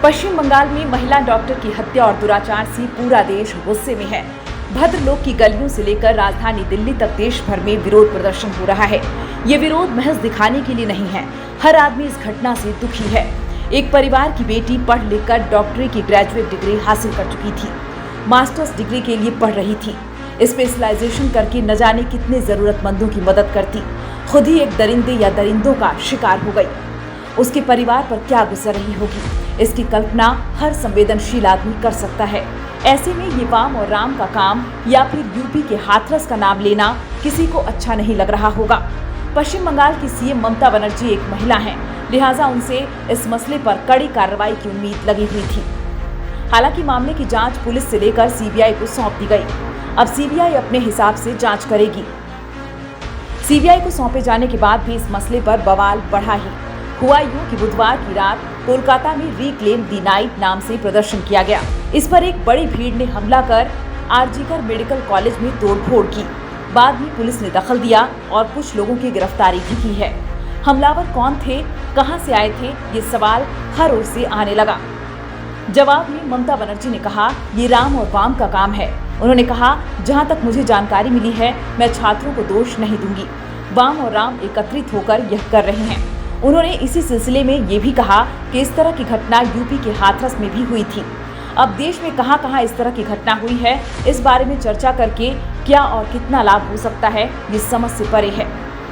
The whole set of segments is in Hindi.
पश्चिम बंगाल में महिला डॉक्टर की हत्या और दुराचार से पूरा देश गुस्से में है। भद्रलोक की गलियों से लेकर राजधानी दिल्ली तक देश भर में विरोध प्रदर्शन हो रहा है। ये विरोध महज दिखाने के लिए नहीं है, हर आदमी इस घटना से दुखी है। एक परिवार की बेटी पढ़ लिखकर डॉक्टरी की ग्रेजुएट डिग्री हासिल कर चुकी थी, मास्टर्स डिग्री के लिए पढ़ रही थी, स्पेशलाइजेशन करके न जाने कितने जरूरतमंदों की मदद करती, खुद ही एक दरिंदे या दरिंदों का शिकार हो गई। उसके परिवार पर क्या गुजर रही होगी, इसकी कल्पना हर संवेदनशील आदमी कर सकता है। ऐसे में ये वाम और राम का काम या फिर यूपी के हाथरस का नाम लेना किसी को अच्छा नहीं लग रहा होगा। पश्चिम बंगाल की सीएम ममता बनर्जी एक महिला हैं, लिहाजा उनसे इस मसले पर कड़ी कार्रवाई की उम्मीद लगी हुई थी। हालांकि मामले की जांच पुलिस से लेकर सीबीआई को सौंप दी गई। अब सीबीआई अपने हिसाब से जांच करेगी। सीबीआई को सौंपे जाने के बाद भी इस मसले पर बवाल बढ़ा ही। हुआ यूं कि बुधवार की रात कोलकाता में रिक्लेम दी नाइट नाम से प्रदर्शन किया गया। इस पर एक बड़ी भीड़ ने हमला कर आरजीकर मेडिकल कॉलेज में तोड़फोड़ की। बाद में पुलिस ने दखल दिया और कुछ लोगों की गिरफ्तारी भी की है। हमलावर कौन थे, कहां से आए थे, ये सवाल हर ओर से आने लगा। जवाब में ममता बनर्जी ने कहा, ये राम और वाम का काम है। उन्होंने कहा, जहां तक मुझे जानकारी मिली है, मैं छात्रों को दोष नहीं दूंगी। वाम और राम एकत्रित होकर यह कर रहे हैं। उन्होंने इसी सिलसिले में ये भी कहा कि इस तरह की घटना यूपी के हाथरस में भी हुई थी। अब देश में कहां-कहां इस तरह की घटना हुई है, इस बारे में चर्चा करके क्या और कितना लाभ हो सकता है, ये समझ से परे है।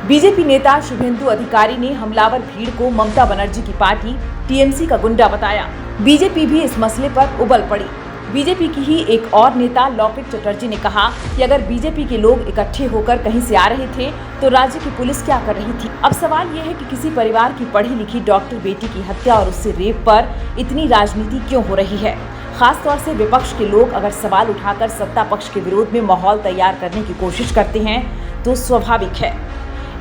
बीजेपी नेता शुभेंदु अधिकारी ने हमलावर भीड़ को ममता बनर्जी की पार्टी टीएमसी का गुंडा बताया। बीजेपी भी इस मसले पर उबल पड़ी। बीजेपी की ही एक और नेता लौकिक चटर्जी ने कहा कि अगर बीजेपी के लोग इकट्ठे होकर कहीं से आ रहे थे तो राज्य की पुलिस क्या कर रही थी। अब सवाल यह है कि किसी परिवार की पढ़ी लिखी डॉक्टर बेटी की हत्या और उससे रेप पर इतनी राजनीति क्यों हो रही है। खासतौर से विपक्ष के लोग अगर सवाल उठाकर सत्ता पक्ष के विरोध में माहौल तैयार करने की कोशिश करते हैं तो स्वाभाविक है,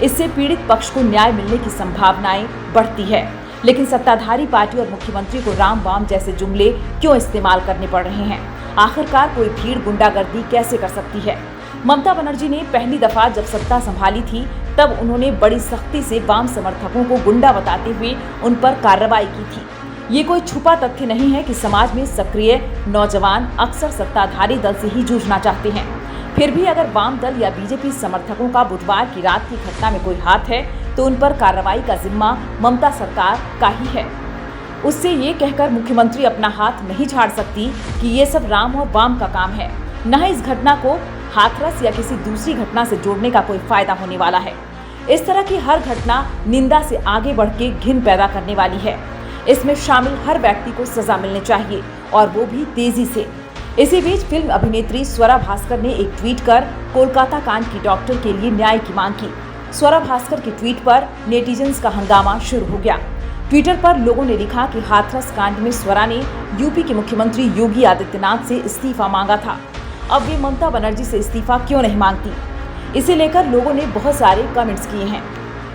इससे पीड़ित पक्ष को न्याय मिलने की संभावनाएं बढ़ती है। लेकिन सत्ताधारी पार्टी और मुख्यमंत्री को राम वाम जैसे जुमले क्यों इस्तेमाल करने पड़ रहे हैं। आखिरकार कोई भीड़ गुंडागर्दी कैसे कर सकती है। ममता बनर्जी ने पहली दफा जब सत्ता संभाली थी तब उन्होंने बड़ी सख्ती से वाम समर्थकों को गुंडा बताते हुए उन पर कार्रवाई की थी। ये कोई छुपा तथ्य नहीं है कि समाज में सक्रिय नौजवान अक्सर सत्ताधारी दल से ही जूझना चाहते हैं। फिर भी अगर वाम दल या बीजेपी समर्थकों का बुधवार की रात की घटना में कोई हाथ है तो उन पर कार्रवाई का जिम्मा ममता सरकार का ही है। उससे ये कहकर मुख्यमंत्री अपना हाथ नहीं झाड़ सकती कि ये सब राम और वाम का काम है। न ही इस घटना को हाथरस या किसी दूसरी घटना से जोड़ने का कोई फायदा होने वाला है। इस तरह की हर घटना निंदा से आगे बढ़ के घिन पैदा करने वाली है। इसमें शामिल हर व्यक्ति को सजा मिलनी चाहिए और वो भी तेजी से। इसी बीच फिल्म अभिनेत्री स्वरा भास्कर ने एक ट्वीट कर कोलकाता कांड की डॉक्टर के लिए न्याय की मांग की। स्वरा भास्कर के ट्वीट पर नेटिजन्स का हंगामा शुरू हो गया। ट्विटर पर लोगों ने लिखा कि हाथरस कांड में स्वरा ने यूपी के मुख्यमंत्री योगी आदित्यनाथ से इस्तीफा मांगा था, अब वे ममता बनर्जी से इस्तीफा क्यों नहीं मांगती। इसे लेकर लोगों ने बहुत सारे कमेंट्स किए हैं।